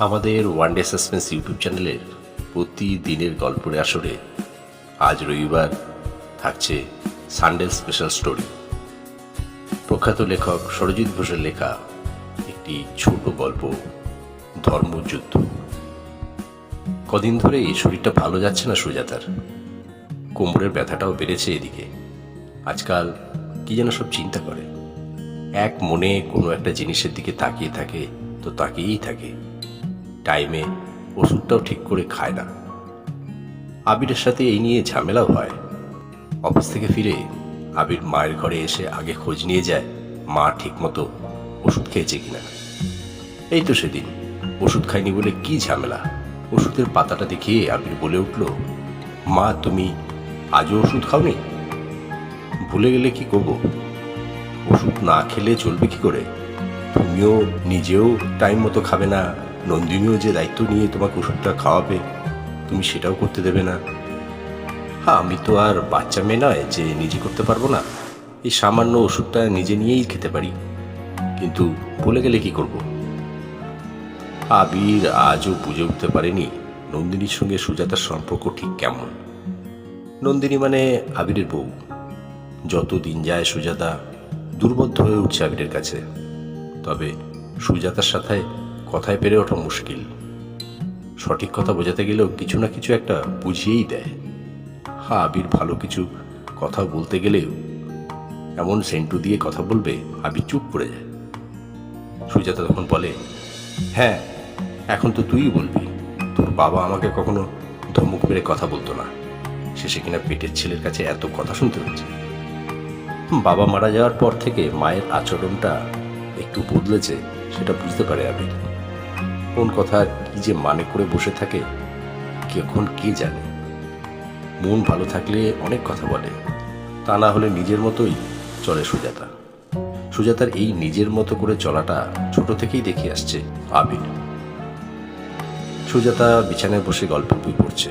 আমাদের one day suspense YouTube চ্যানেলের প্রতিদিনের গল্পের আসরে আজ রবিবার থাকছে সানডে স্পেশাল স্টোরি। প্রখ্যাত লেখক সরজিৎ ঘোষের লেখা একটি ছোট গল্প, ধর্মযুদ্ধ। কদিন ধরে এই শরীরটা ভালো যাচ্ছে না সুজাতার, কোমরের ব্যথাটাও বেড়েছে। এদিকে আজকাল কি যেন সব চিন্তা করে, এক মনে কোনো একটা জিনিসের দিকে তাকিয়ে থাকে তো তাকিয়েই থাকে। টাইমে ওষুধটাও ঠিক করে খায় না। আবিরের সাথে এই নিয়ে ঝামেলাও হয়। অফিস থেকে ফিরে আবির মায়ের ঘরে এসে আগে খোঁজ নিয়ে যায় মা ঠিকমতো ওষুধ খেয়েছে কিনা। এই তো সেদিন ওষুধ খায়নি বলে কি ঝামেলা। ওষুধের পাতাটা দেখিয়ে আবির বলে উঠল, মা তুমি আজও ওষুধ খাওনি? ভুলে গেলে কি করবো? ওষুধ না খেলে চলবে কি করে? তুমিও নিজেও টাইম মতো খাবে না, নন্দিনীও যে দায়িত্ব নিয়ে তোমাকে ওষুধটা খাওয়াবে তুমি সেটাও করতে দেবে না। হ্যাঁ, আমি তো আর বাচ্চা মেয়ে নয় যে নিজে করতে পারবো না। এই সামান্য ওষুধটা নিজে নিয়েই খেতে পারি, কিন্তু ভুলে গেলে কি করব? আবির আজও বুঝে উঠতে পারেনি নন্দিনীর সঙ্গে সুজাতার সম্পর্ক ঠিক কেমন। নন্দিনী মানে আবিরের বউ। যত দিন যায় সুজাতা দুর্বোধ্য হয়ে উঠছে আবিরের কাছে। তবে সুজাতার সাথে কথায় পেরে ওঠা মুশকিল। সঠিক কথা বোঝাতে গেলেও কিছু না কিছু একটা বুঝিয়েই দেয়। হ্যাঁ, আবির ভালো কিছু কথা বলতে গেলেও এমন সেন্টু দিয়ে কথা বলবে আবির চুপ করে যায়। সুজাতা তখন বলে, হ্যাঁ এখন তো তুই বলবি, তোর বাবা আমাকে কখনো ধমক মেরে কথা বলতো না, শেষে কিনা পেটের ছেলের কাছে এত কথা শুনতে হচ্ছে। বাবা মারা যাওয়ার পর থেকে মায়ের আচরণটা একটু বদলেছে, সেটা বুঝতে পারে আবির। কোন কথা কি যে মানে করে বসে থাকে কখন কে জানে। মন ভালো থাকলে অনেক কথা বলে, তা না হলে নিজের মতোই চলে সুজাতা। সুজাতার এই নিজের মতো করে চলাটা ছোট থেকেই দেখে আসছে আবির। সুজাতা বিছানায় বসে গল্পের বই পড়ছে।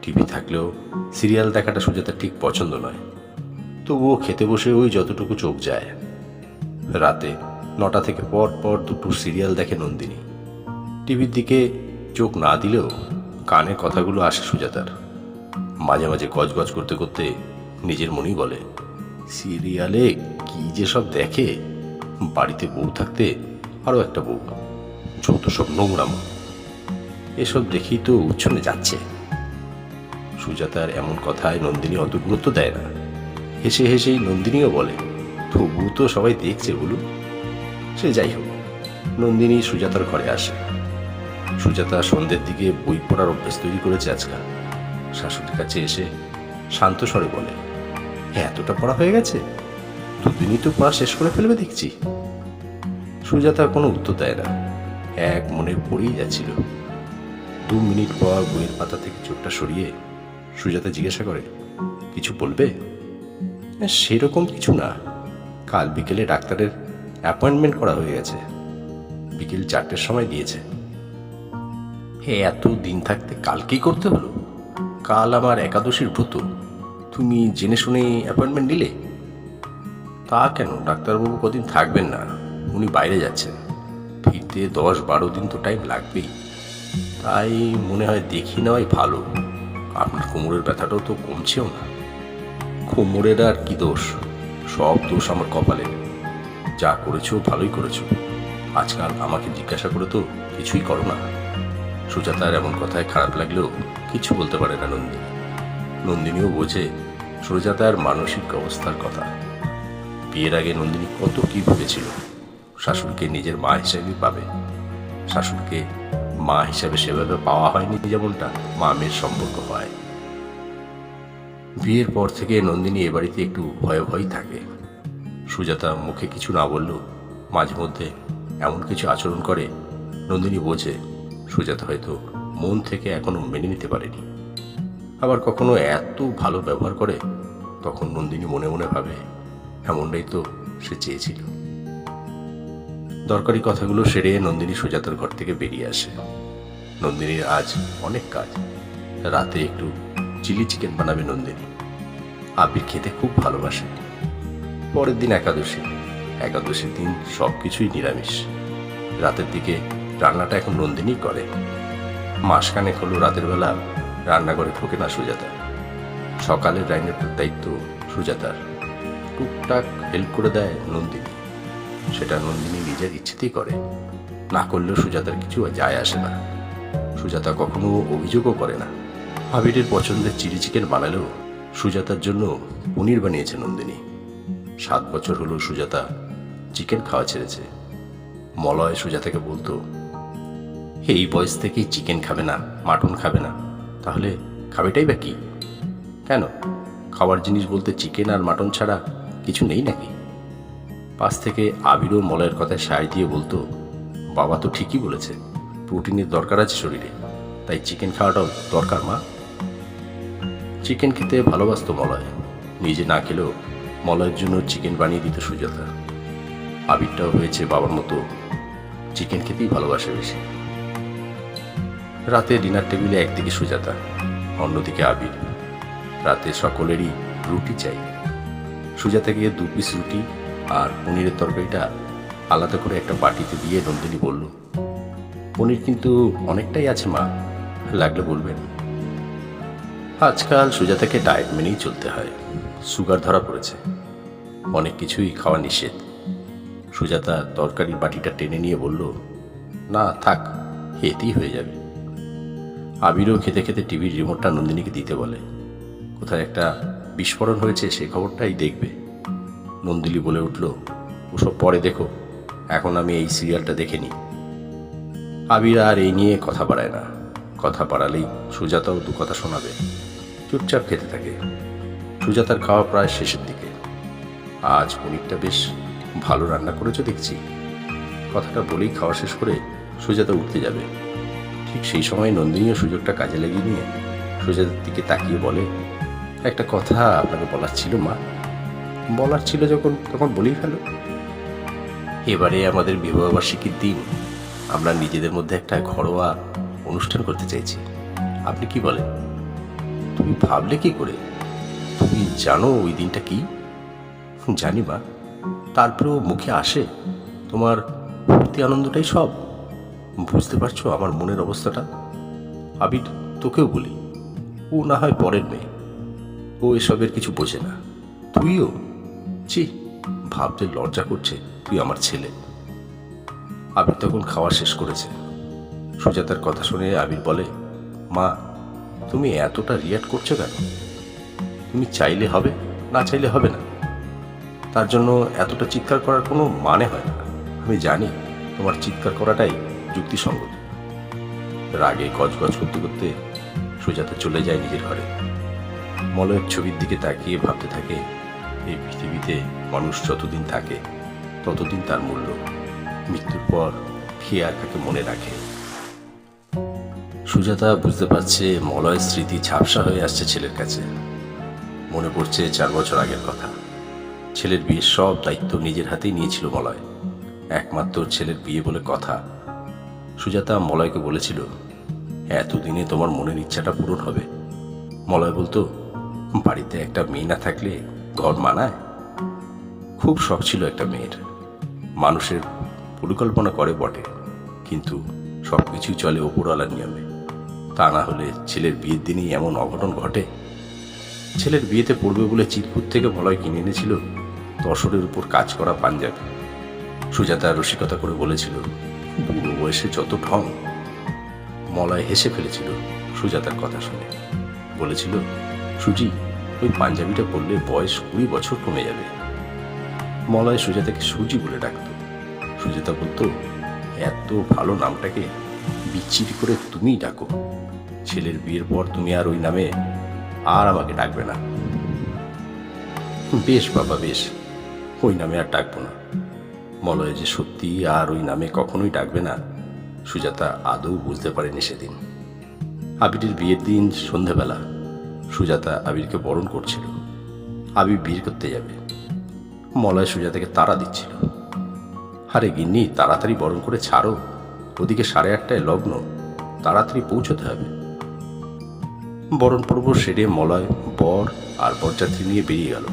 টিভি থাকলেও সিরিয়াল দেখাটা সুজাতার ঠিক পছন্দ নয়, তবুও খেতে বসে ওই যতটুকু চোখ যায়। রাতে 9টা থেকে পর পর দুটো সিরিয়াল দেখে নন্দিনী। টিভির দিকে চোখ না দিলেও কানে কথাগুলো আসে সুজাতার। মাঝে মাঝে গজগজ করতে করতে নিজের মনেই বলে, সিরিয়ালে কি যে সব দেখে, বাড়িতে বউ থাকতে আরও একটা বউ, যত সব নোংরাম, এসব দেখেই তো উচ্ছনে যাচ্ছে। সুজাতার এমন কথায় নন্দিনী অত গুরুত্ব দেয় না। হেসে হেসেই নন্দিনীও বলে, তবু তো সবাই দেখছে বলুন। সে যাই হোক, নন্দিনী সুজাতার ঘরে আসে। সুজাতা সন্ধ্যের দিকে বই পড়ার অভ্যেস তৈরি করেছে আজকাল। শাশুড়ির কাছে এসে শান্ত স্বরে বলে, এতটা পড়া হয়ে গেছে? দুদিনই তো পড়া শেষ করে ফেলবে দেখছি। সুজাতা কোনো উত্তর দেয় না, এক মনে পড়েই যাচ্ছিল। 2 মিনিট পর বইয়ের পাতা থেকে চোখটা সরিয়ে সুজাতা জিজ্ঞাসা করে, কিছু বলবে? সেরকম কিছু না, কাল বিকেলে ডাক্তারের অ্যাপয়েন্টমেন্ট করা হয়ে গেছে, বিকেল 4টের সময় দিয়েছে। এত দিন থাকতে কালকেই করতে হলো? কাল আমার একাদশীর ব্রত, তুমি জেনে শুনে অ্যাপয়েন্টমেন্ট নিলে? তা কেন, ডাক্তারবাবু কদিন থাকবেন না, উনি বাইরে যাচ্ছেন, ফিরতে 10-12 দিন তো টাইম লাগবেই। তাই মনে হয় দেখি নেওয়াই ভালো। আপনার কোমরের ব্যথাটাও তো কমছেও না। কোমরের আর কি দোষ, সব দোষ আমার কপালে। যা করেছো ভালোই করেছো, আজকাল আমাকে জিজ্ঞাসা করে তো কিছুই করো না। সুজাতার এমন কথায় খারাপ লাগলেও কিছু বলতে পারে না নন্দিনী। নন্দিনীও বোঝে সুজাতার মানসিক অবস্থার কথা। বিয়ের আগে নন্দিনী কত কি ভেবেছিল, শাশুড়িকে নিজের মা হিসেবে পাবে। শাশুড়িকে মা হিসাবে সেভাবে পাওয়া হয়নি যেমনটা মা মেয়ের সম্পর্ক হয়। বিয়ের পর থেকে নন্দিনী এ বাড়িতে একটু ভয়ে ভয়ই থাকে। সুজাতা মুখে কিছু না বললেও মাঝে মধ্যে এমন কিছু আচরণ করে নন্দিনী বোঝে সুজাতা হয়তো মন থেকে এখনো মেনে নিতে পারেনি। আবার কখনো এত ভালো ব্যবহার করে, তখন নন্দিনী মনে মনে ভাবে এমনটাই তো সে চেয়েছিল। দরকারি কথাগুলো সেরে নন্দিনী সুজাতার ঘর থেকে বেরিয়ে আসে। নন্দিনীর আজ অনেক কাজ। রাতে একটু চিলি চিকেন বানাবে নন্দিনী। আবির খেতে খুব ভালোবাসে। পরের দিন একাদশীর দিন সব কিছুই নিরামিষ। রাতের দিকে রান্নাটা এখন নন্দিনী করে। মাসখানেক হলো রাতের বেলা রান্নাঘরে ঢোকে না সুজাতা। সকালের রান্নাটার দায়িত্ব সুজাতার, টুকটাক হেল্প করে দেয় নন্দিনী। সেটা নন্দিনী নিজের ইচ্ছেতেই করে, না করলেও সুজাতার কিছু যায় আসে না। সুজাতা কখনো অভিযোগও করে না। আবিরের পছন্দের চিলি চিকেন বানালেও সুজাতার জন্য পনির বানিয়েছে নন্দিনী। 7 বছর হলো সুজাতা চিকেন খাওয়া ছেড়েছে। মলয় সুজাতাকে বলতো, এই বয়স থেকেই চিকেন খাবে না, মাটন খাবে না, তাহলে খাবেটাই বা কি? কেন, খাওয়ার জিনিস বলতে চিকেন আর মাটন ছাড়া কিছু নেই নাকি? পাশ থেকে আবিরও মলয়ের কথায় সায় দিয়ে বলতো, বাবা তো ঠিকই বলেছে, প্রোটিনের দরকার আছে শরীরে, তাই চিকেন খাওয়াটাও দরকার মা। চিকেন খেতে ভালোবাসতো মলয়। নিজে না খেলেও মলয়ের জন্য চিকেন বানিয়ে দিত সুজাতা। আবিরটাও হয়েছে বাবার মতো, চিকেন খেতেই ভালোবাসে বেশি। রাতে ডিনার টেবিলে একদিকে সুজাতা, অন্যদিকে আবির। রাতে সকলেরই রুটি চাই। সুজাতাকে 2 পিস রুটি আর পনিরের তরকারিটা আলাদা করে একটা বাটিতে দিয়ে নন্দিনী বলল, পনির কিন্তু অনেকটাই আছে মা, লাগলে বলবেন। আজকাল সুজাতাকে ডায়েট মেনেই চলতে হয়। সুগার ধরা পড়েছে, অনেক কিছুই খাওয়া নিষেধ। সুজাতা তরকারির বাটিটা টেনে নিয়ে বলল, না থাক, এতেই হয়ে যাবে। আবিরও খেতে খেতে টিভির রিমোটটা নন্দিনীকে দিতে বলে। কোথায় একটা বিস্ফোরণ হয়েছে সে খবরটাই দেখবে। নন্দিনী বলে উঠল, ওসব পরে দেখো, এখন আমি এই সিরিয়ালটা দেখে নিই। আবির আর এই নিয়ে কথা বাড়ায় না। কথা বাড়ালেই সুজাতাও 2 কথা শোনাবে। চুপচাপ খেতে থাকে। সুজাতার খাওয়া প্রায় শেষের দিকে। আজ পনিরটা বেশ ভালো রান্না করেছো দেখছি। কথাটা বলেই খাওয়া শেষ করে সুজাতা উঠতে যাবে। ঠিক সেই সময় নন্দিনীও সুযোগটা কাজে লাগিয়ে নিয়ে সুজাতার দিকে তাকিয়ে বলে, একটা কথা আপনাকে বলার ছিল মা। বলার ছিল যখন, তখন বলেই ফেলো। এবারে আমাদের বিবাহবার্ষিকীর দিন আমরা নিজেদের মধ্যে একটা ঘরোয়া অনুষ্ঠান করতে চাইছি। আপনি কি বলেন? তুমি ভাবলে কি করে? তুমি জানো ওই দিনটা কি? জানি মা, তারপরেও মুখে আসে তোমার ভর্তি আনন্দটাই সব। বুঝতে পারছো আমার মনের অবস্থাটা? আবির, তোকেও বলি, ও না হয় পরের মেয়ে, ও এসবের কিছু বোঝে না। তুইও ছি, ভাবতে লজ্জা করছে তুই আমার ছেলে। আবির তখন খাওয়া শেষ করেছে। সুজাতার কথা শুনে আবির বলে, মা তুমি এতটা রিয়াক্ট করছো কেন? তুমি চাইলে হবে, না চাইলে হবে না। তার জন্য এতটা চিৎকার করার কোনো মানে হয় না। আমি জানি তোমার চিৎকার করাটাই যুক্তিসঙ্গত। রাগে গজগজ করতে করতে সুজাতা চলে যায় নিজের ঘরে। মলয়ের ছবির দিকে তাকিয়ে ভাবতে থাকে, এই পৃথিবীতে মানুষ যতদিন থাকে ততদিন তার মূল্য। মৃত্যুর পর কে আর কাকে মনে রাখে? সুজাতা বুঝতে পারছে মলয়ের স্মৃতি ঝাপসা হয়ে আসছে ছেলের কাছে। মনে পড়ছে 4 বছর আগের কথা। ছেলের বিয়ের সব দায়িত্ব নিজের হাতেই নিয়েছিল মলয়। একমাত্র ছেলের বিয়ে বলে কথা। সুজাতা মলয়কে বলেছিল, এতদিনে তোমার মনের ইচ্ছাটা পূরণ হবে। মলয় বলতো, বাড়িতে একটা মেয়ে না থাকলে ঘর মানায়? খুব শখ ছিল একটা মেয়ের। মানুষের পরিকল্পনা করে বটে, কিন্তু সবকিছুই চলে ওপরওয়ালার নিয়মে। তা না হলে ছেলের বিয়ের দিনই এমন অঘটন ঘটে। ছেলের বিয়েতে পড়বে বলে চিতপুর থেকে মলয় কিনে এনেছিল তসরের উপর কাজ করা পাঞ্জাবি। সুজাতা রসিকতা করে বলেছিল, বুড়ো বয়সে যত ঢং। মলয় হেসে ফেলেছিল সুজাতার কথা শুনে। বলেছিল, সুজি, ওই পাঞ্জাবিটা পরলে বয়স 20 বছর কমে যাবে। মলয় সুজাতাকে সুজি বলে ডাকত। সুজাতা বলতো, এত ভালো নামটাকে বিচ্ছিরি করে তুমিই ডাকো। ছেলের বিয়ের পর তুমি আর ওই নামে আর আমাকে ডাকবে না। বেশ বাবা বেশ, ওই নামে আর ডাকবো না। মলয় যে সত্যি আর ওই নামে কখনোই ডাকবে না, সুজাতা আদৌ বুঝতে পারেনি সেদিন। আবিরের বিয়ের দিন সন্ধ্যাবেলা সুজাতা আবিরকে বরণ করছিল। আবির বিয়ে করতে যাবে। মলয় সুজাতাকে তাড়া দিচ্ছিল, আরে গিন্নি তাড়াতাড়ি বরণ করে ছাড়ো, ওদিকে 8:30টায় লগ্ন, তাড়াতাড়ি পৌঁছতে হবে। বরণ পর্ব সেরে মলয় বর আর বরযাত্রী নিয়ে বেরিয়ে গেল।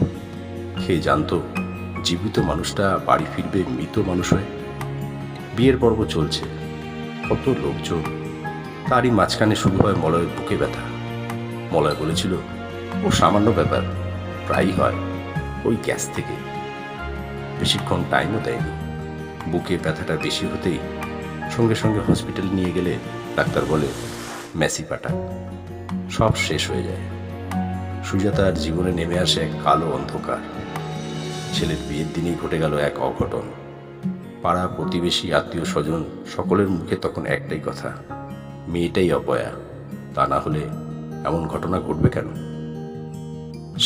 সে জানতো জীবিত মানুষটা বাড়ি ফিরবে মৃত মানুষ হয়ে। বিয়ের পর্ব চলছে। কত লোকজন, তারই মাঝখানে শুরু হয় মলয়ের বুকে ব্যথা। মলয় বলেছিল ও সামান্য ব্যাপার, প্রায়ই হয়, ওই গ্যাস থেকে। বেশিক্ষণ টাইমও দেয়নি। বুকে ব্যথাটা বেশি হতেই সঙ্গে সঙ্গে হসপিটালে নিয়ে গেলে ডাক্তার বলে ম্যাসি পাটা, সব শেষ হয়ে যায়। সুজাতার জীবনে নেমে আসে এক কালো অন্ধকার। ছেলের বিয়ের দিনেই ঘটে গেল এক অঘটন। পাড়া প্রতিবেশী আত্মীয় স্বজন সকলের মুখে তখন একটাই কথা, মেয়েটাই অপয়া, তা না হলে এমন ঘটনা ঘটবে কেন?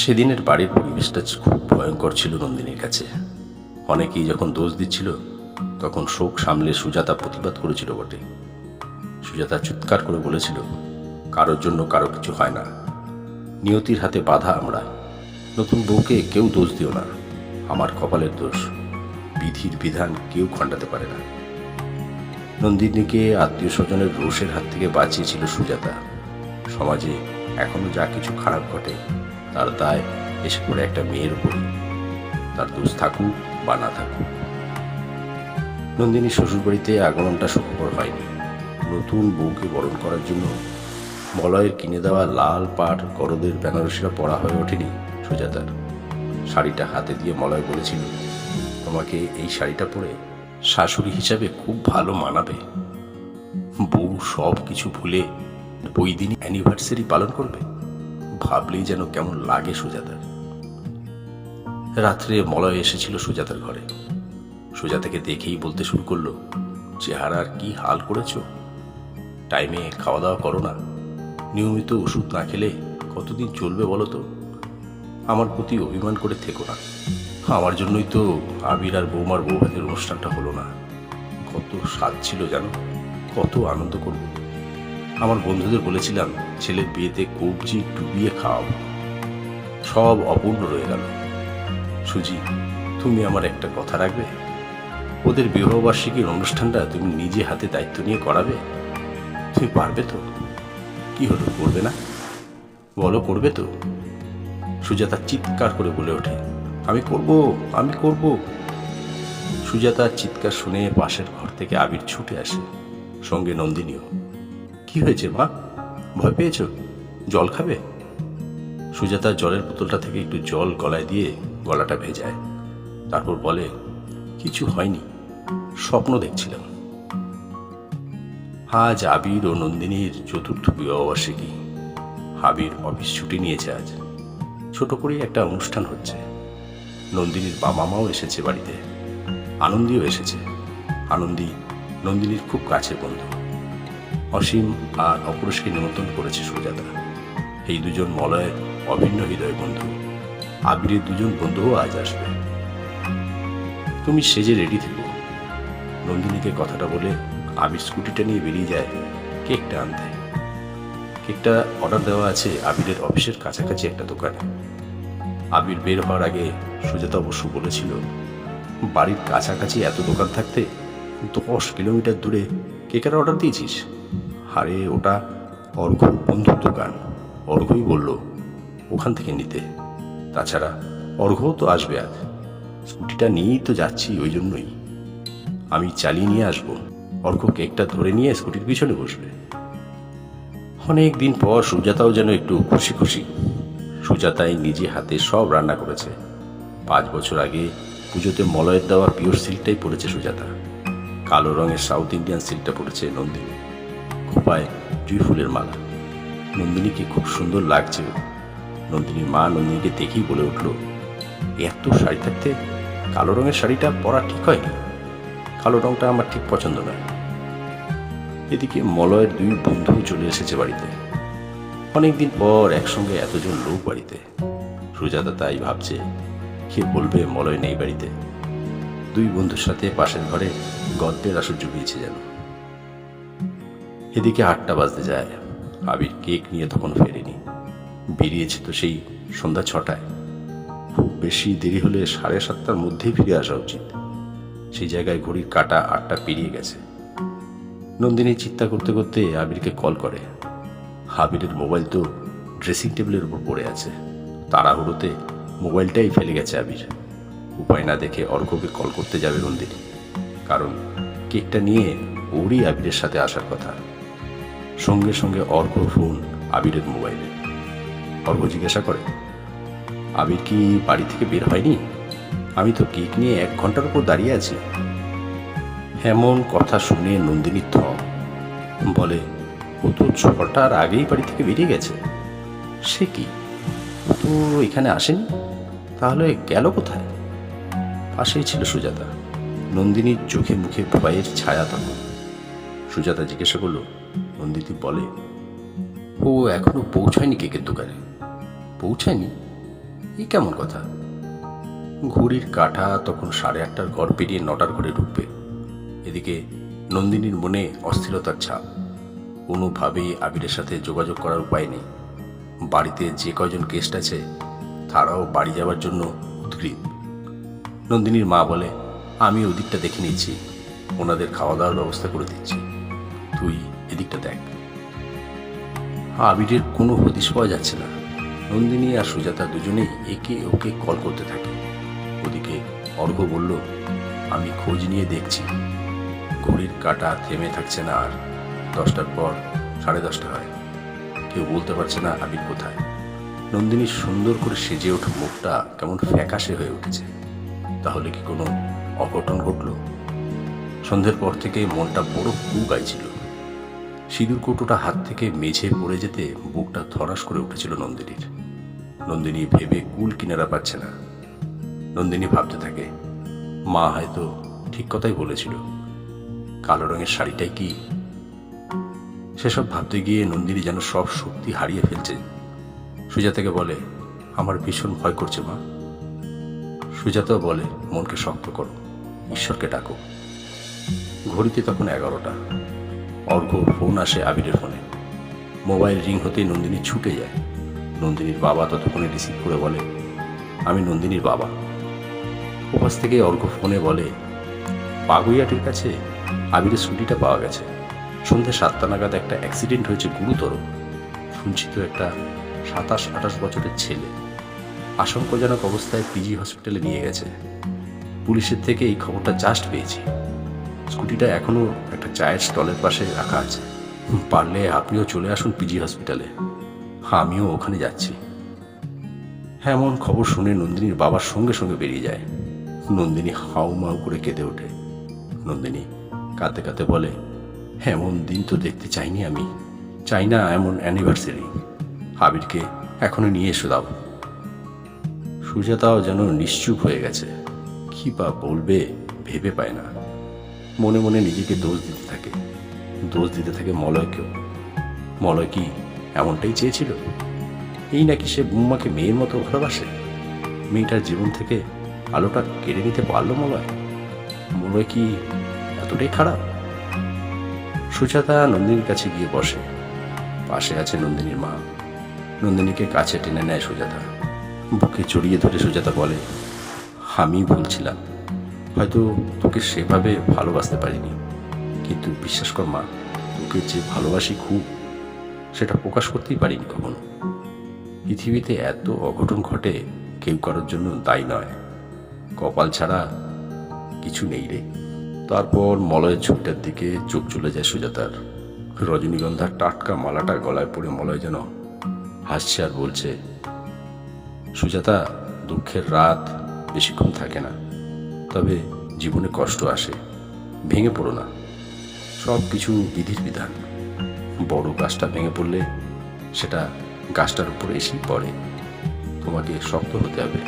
সেদিনের বাড়ির পরিবেশটা খুব ভয়ঙ্কর ছিল নন্দিনীর কাছে। অনেকেই যখন দোষ দিচ্ছিল তখন শোক সামলে সুজাতা প্রতিবাদ করেছিল বটে। সুজাতা চিৎকার করে বলেছিল, কারোর জন্য কারো কিছু হয় না, নিয়তির হাতে বাধা আমরা। নতুন বউকে কেউ দোষ দিও না, আমার কপালের দোষ, বিধির বিধান কেউ খণ্ডাতে পারে না। নন্দিনীকে আত্মীয় স্বজনের রোষের হাত থেকে বাঁচিয়েছিল সুজাতা। সমাজে এখনো যা কিছু খারাপ ঘটে তার দায় এসে পড়ে একটা মেয়ের উপরই, তার দোষ থাকুক বা না থাকুক। নন্দিনী শ্বশুরবাড়িতে আগমনটা সুখকর হয়নি। নতুন বউকে বরণ করার জন্য মলয়ের কিনে দেওয়া লাল পাট গরদের বেনারসিরা পরা হয়ে ওঠেনি সুজাতার। শাড়িটা হাতে দিয়ে মলয় বলেছিল, তোমাকে এই শাড়িটা পরে শাশুড়ি হিসাবে খুব ভালো মানাবে। বউ সব কিছু ভুলে ওই দিনই অ্যানিভার্সারি পালন করবে, ভাবলেই যেন কেমন লাগে সুজাতার। রাত্রে মলয় এসেছিল সুজাতার ঘরে। সুজাতাকে দেখেই বলতে শুরু করলো, চেহারার কি হাল করেছ, টাইমে খাওয়া দাওয়া করো না, নিয়মিত ওষুধ না খেলে কতদিন চলবে বলো তো? আমার প্রতি অভিমান করে থেকো না, আমার জন্যই তো আবির আর বৌমার বৌভাতের অনুষ্ঠানটা হলো না। কত স্বাদ ছিল জানো, কত আনন্দ করব। আমার বন্ধুদের বলেছিলাম ছেলের বিয়েতে কবজি ডুবিয়ে খাওয়াবো, সব অপূর্ণ রয়ে গেল। সুজি, তুমি আমার একটা কথা রাখবে? ওদের বিবাহবার্ষিকীর অনুষ্ঠানটা তুমি নিজে হাতে দায়িত্ব নিয়ে করাবে? তুমি পারবে তো? কি হলো, করবে না? বলো, করবে তো? সুজাতা চিৎকার করে বলে ওঠে, আমি করব, আমি করব। সুজাতার চিৎকার শুনে পাশের ঘর থেকে আবির ছুটে আসে, সঙ্গে নন্দিনীও। কি হয়েছে মা, ভয় পেয়েছ? জল খাবে? সুজাতা জলের বোতলটা থেকে একটু জল গলায় দিয়ে গলাটা ভেজায়, তারপর বলে, কিছু হয়নি, স্বপ্ন দেখছিলাম। আজ আবির ও নন্দিনীর চতুর্থ বিবাহবার্ষিকী। আবির অফিস ছুটি নিয়েছে আজ, ছোট করেই একটা অনুষ্ঠান হচ্ছে। নন্দিনীর বাবা মাও এসেছে বাড়িতে, আনন্দীও এসেছে। আনন্দী নন্দিনীর খুব কাছের বন্ধু। অসীম আর অপরেশকে নিমন্ত্রণ করেছে সুজাতা। এই দুজন মলয়ের অভিন্ন হৃদয় বন্ধু। আবিরের দুজন বন্ধুও আজ আসবে। তুমি সেজে রেডি থেকো। নন্দিনীকে কথাটা বলে আবির স্কুটিটা নিয়ে বেরিয়ে যায় কেকটা আনতে। কেকটা অর্ডার দেওয়া আছে আবিরের অফিসের কাছাকাছি একটা দোকানে। আবির বের হওয়ার আগে সুজাতা অবশ্য বলেছিল, বাড়ির কাছাকাছি এত দোকান থাকতে 10 কিলোমিটার দূরে কেকের অর্ডার দিয়েছিস? আরে ওটা অর্ঘ বন্ধুর দোকান, অর্ঘই বলল ওখান থেকে নিতে। তাছাড়া অর্ঘও তো আসবে আজ, স্কুটিটা নিয়েই তো যাচ্ছি, ওই জন্যই আমি চালিয়ে নিয়ে আসবো। অর্ঘ কেকটা ধরে নিয়ে স্কুটির পিছনে বসবে। অনেক দিন পর সুজাতাও যেন একটু খুশি খুশি। সুজাতাই নিজে হাতে সব রান্না করেছে। 5 বছর আগে পুজোতে মলয়ের দেওয়া পিওর সিল্কটাই পরেছে সুজাতা। কালো রঙের সাউথ ইন্ডিয়ান সিল্কটা পরেছে নন্দিনী। খোপায় জুঁই ফুলের মালা। নন্দিনীকে খুব সুন্দর লাগছে। নন্দিনীর মা নন্দিনীকে দেখেই বলে উঠল, এত শাড়ি থাকতে কালো রঙের শাড়িটা পরা ঠিক হয়নি, কালো রঙটা আমার ঠিক পছন্দ নয়। এদিকে মলয়ের 2 বন্ধু চলে এসেছে বাড়িতে। অনেকদিন পর একসঙ্গে এতজন লোক বাড়িতে। সুজাতা তাই ভাবছে, কে বলবে মলয় নেই বাড়িতে। 2 বন্ধুর সাথে পাশের ঘরে গল্পের আসর জুগিয়েছে যেন। এদিকে 8টা বাজতে যায়। আবির কেক নিয়ে তখন ফেরেনি, বেরিয়েছে তো সেই সন্ধ্যা 6টায়। খুব বেশি দেরি হলে 7:30টার মধ্যেই ফিরে আসা উচিত। সেই জায়গায় ঘড়ির কাঁটা 8টা পেরিয়ে গেছে। নন্দিনী চিন্তা করতে করতে আবিরকে কল করে। আবিরের মোবাইল তো ড্রেসিং টেবিলের উপর পড়ে আছে। তাড়াহুড়োতে মোবাইলটাই ফেলে গেছে আবির। উপায় না দেখে অর্ঘকে কল করতে যাবে নন্দিনী, কারণ কেকটা নিয়ে ওরই আবিরের সাথে আসার কথা। সঙ্গে সঙ্গে অর্ঘ ফোন আবিরের মোবাইলে। অর্ঘ জিজ্ঞাসা করে, আবির কি বাড়ি থেকে বের হয়নি? আমি তো কেক নিয়ে 1 ঘন্টার উপর দাঁড়িয়ে আছি। এমন কথা শুনে নন্দিনী থ বলে, ও তো 6টার আগেই বাড়ি থেকে বেরিয়ে গেছে। সে কি, ও তো এখানে আসেনি? তাহলে গেল কোথায়? পাশেই ছিল সুজাতা। নন্দিনীর চোখে মুখে ভয়ের ছায়া তখন। সুজাতা জিজ্ঞাসা করলো, নন্দিনী বলে, ও এখনো পৌঁছায়নি কেকের দোকানে? পৌঁছায়নি? এই কেমন কথা? ঘড়ির কাঁটা তখন 8:30টার ঘর পেরিয়ে 9টার ঘরে ঢুকবে। এদিকে নন্দিনীর মনে অস্থিরতার ছাপ। কোনোভাবেই আবিরের সাথে যোগাযোগ করার উপায় নেই। বাড়িতে যে কয়জন গেস্ট আছে তারাও বাড়ি যাওয়ার জন্য উদ্গ্রীব। নন্দিনীর মা বলে, আমি ওদিকটা দেখে নিয়েছি, ওনাদের খাওয়া দাওয়ার ব্যবস্থা করে দিচ্ছি, তুই এদিকটা দেখ। আবিরের কোনো হদিশ পাওয়া যাচ্ছে না। নন্দিনী আর সুজাতা দুজনেই একে ওকে কল করতে থাকে। ওদিকে অর্ঘ বলল, আমি খোঁজ নিয়ে দেখছি। ঘড়ির কাঁটা থেমে থাকছে না আর। 10টার পর 10:30 হয়। কেউ বলতে পারছে না আবির কোথায়। নন্দিনীর সুন্দর করে সেজে ওঠা মুখটা কেমন ফ্যাকাশে হয়ে উঠেছে। তাহলে কি কোনো অঘটন ঘটল? সন্ধ্যের পর থেকে মনটা বড় কু গাইছিল। সিঁদুর কৌটোটা হাত থেকে মেঝে পড়ে যেতে বুকটা ধরাস করে উঠেছিল নন্দিনীর। নন্দিনী ভেবে কুল কিনারা পাচ্ছে না। নন্দিনী ভাবতে থাকে, মা হয়তো ঠিক কথাই বলেছিল, কালো রঙের শাড়িটাই কি? সেসব ভাবতে গিয়ে নন্দিনী যেন সব শক্তি হারিয়ে ফেলছে। সুজাতাকে বলে, আমার ভীষণ ভয় করছে মা। সুজাতাও বলে, মনকে শক্ত করো, ঈশ্বরকে ডাকো। ঘড়িতে তখন 11টা। অর্ঘ ফোন আসে আবিরের ফোনে। মোবাইল রিং হতেই নন্দিনী ছুটে যায়। নন্দিনীর বাবা ততক্ষণে রিসিভ করে বলে, আমি নন্দিনীর বাবা। ওপাশ থেকে অর্ঘ ফোনে বলে, পাগুইয়াটির কাছে আবিরের স্কুটিটা পাওয়া গেছে। সন্ধ্যে 7টা নাগাদ একটা অ্যাক্সিডেন্ট হয়েছে গুরুতর। শুনছি তো একটা 27-28 বছরের ছেলে। আশঙ্কাজনক অবস্থায় পিজি হসপিটালে নিয়ে গেছে। পুলিশের থেকে এই খবরটা জাস্ট পেয়েছি। স্কুটিটা এখনো একটা চায়ের স্টলের পাশে রাখা আছে। পারলে আপনিও চলে আসুন পিজি হসপিটালে, আমিও ওখানে যাচ্ছি। এমন খবর শুনে নন্দিনীর বাবার সঙ্গে সঙ্গে বেরিয়ে যায়। নন্দিনী হাউমাউ করে কেঁদে ওঠে। নন্দিনী কাঁদতে কাঁদতে বলে, এমন দিন তো দেখতে চাইনি আমি, চাই না এমন অ্যানিভার্সারি। আবিরকে এখনো নিয়ে এসে দাও। সুজাতাও যেন নিশ্চুপ হয়ে গেছে। কি বা বলবে ভেবে পায় না। মনে মনে নিজেকে দোষ দিতে থাকে মলয়কেও। মলয় কি এমনটাই চেয়েছিল? এই নাকি সে বুম্মাকে মেয়ের মতো ভালোবাসে? মেয়েটার জীবন থেকে আলোটা কেড়ে নিতে পারলো মলয়? মলয় কি এতটাই খারাপ? সুজাতা নন্দিনীর কাছে গিয়ে বসে। পাশে আছে নন্দিনীর মা। নন্দিনীকে কাছে টেনে নেয় সুজাতা। বুকে জড়িয়ে ধরে সুজাতা বলে, আমি ভুলছিলাম, হয়তো তোকে সেভাবে ভালোবাসতে পারিনি, কিন্তু বিশ্বাস কর মা, তোকে যে ভালোবাসি খুব, সেটা প্রকাশ করতেই পারিনি কখনো। পৃথিবীতে এত অঘটন ঘটে, কেউ কারোর জন্য দায়ী নয়। কপাল ছাড়া কিছু নেই রে। তারপর মলয়ের ছবিটার দিকে চোখ চলে যায় সুজাতার। রজনীগন্ধার টাটকা মালাটা গলায় পড়ে মলয় যেন হাসছে আর বলছে, সুজাতা, দুঃখের রাত বেশিক্ষণ থাকে না, তবে জীবনে কষ্ট আসে, ভেঙে পড়ো না। সব কিছু বিধির বিধান। বড় গাছটা ভেঙে পড়লে সেটা গাছটার উপর এসেই পড়ে। তোমাকে শক্ত হতে হবে।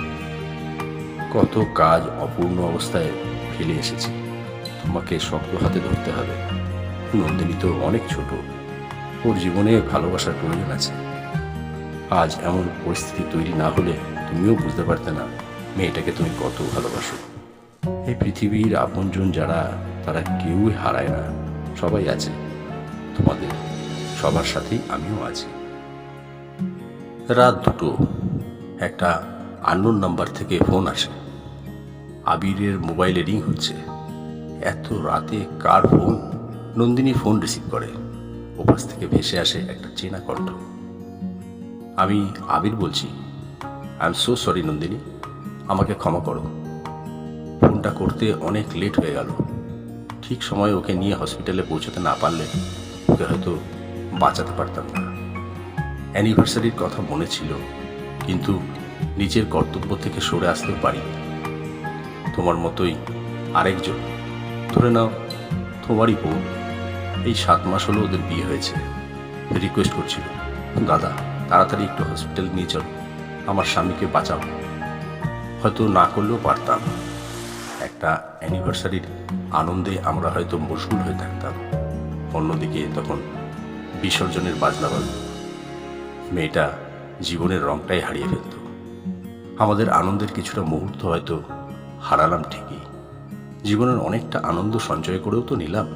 কত কাজ অপূর্ণ অবস্থায় ফেলে এসেছি, তোমাকে শক্ত হাতে ধরতে হবে। নন্দিনী তো অনেক ছোট, ওর জীবনে ভালোবাসার প্রয়োজন আছে। আজ এমন পরিস্থিতি তৈরি না হলে তুমিও বুঝতে পারতে না মেয়েটাকে তুমি কত ভালোবাসো। এই পৃথিবীর আপনজন যারা, তারা কেউই হারায় না, সবাই আছে। তোমাদের সবার সাথেই আমিও আছি। রাত 2টো। একটা আননোন নাম্বার থেকে ফোন আসে। আবিরের মোবাইলে রিং হচ্ছে। এত রাতে কার ফোন? নন্দিনী ফোন রিসিভ করে। ওপাশ থেকে ভেসে আসে একটা চেনা কণ্ঠ। আমি আবির বলছি। I am so sorry Nandini, আমাকে ক্ষমা করো। ফোনটা করতে অনেক লেট হয়ে গেল। ঠিক সময়ে ওকে নিয়ে হসপিটালে পৌঁছাতে না পারলে ওকে হয়তো বাঁচাতে পারতাম না। অ্যানিভার্সারির কথা মনে ছিল, কিন্তু নিজের কর্তব্য থেকে সরে আসতেও পারি। তোমার মতোই আরেকজন, ধরে নাও তোমারই বউ, এই 7 মাস হলো ওদের বিয়ে হয়েছে, রিকোয়েস্ট করছিল, দাদা তাড়াতাড়ি একটু হসপিটাল নিয়ে চলো, আমার স্বামীকে বাঁচাও। হয়তো না করলেও পারতাম। একটা অ্যানিভার্সারির আনন্দে আমরা হয়তো মশগুল হয়ে থাকতাম, অন্যদিকে তখন বিসর্জনের বাজনা বাজত। মেয়েটা জীবনের রংটাই হারিয়ে ফেলত। আমাদের আনন্দের কিছুটা মুহূর্ত হয়তো হারালাম ঠিকই, জীবনের অনেকটা আনন্দ সঞ্চয় করেও তো নিলাম।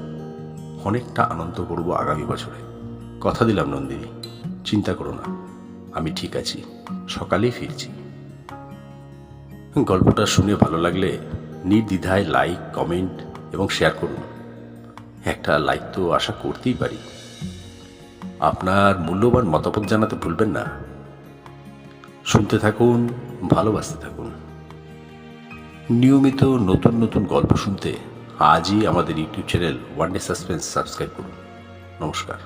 অনেকটা আনন্দ করব আগামী বছরে, কথা দিলাম নন্দিনী। চিন্তা করো না, আমি ঠিক আছি, সকালেই ফিরছি। গল্পটা শুনে ভালো লাগলে নির্দ্বিধায় লাইক, কমেন্ট এবং শেয়ার করুন। একটা লাইক তো আশা করতেই পারি। আপনার মূল্যবান মতামত জানাতে ভুলবেন না। শুনতে থাকুন, ভালোবাসতে থাকুন। নিয়মিত নতুন নতুন গল্প শুনতে আজই আমাদের YouTube channel one day suspense subscribe করুন। নমস্কার।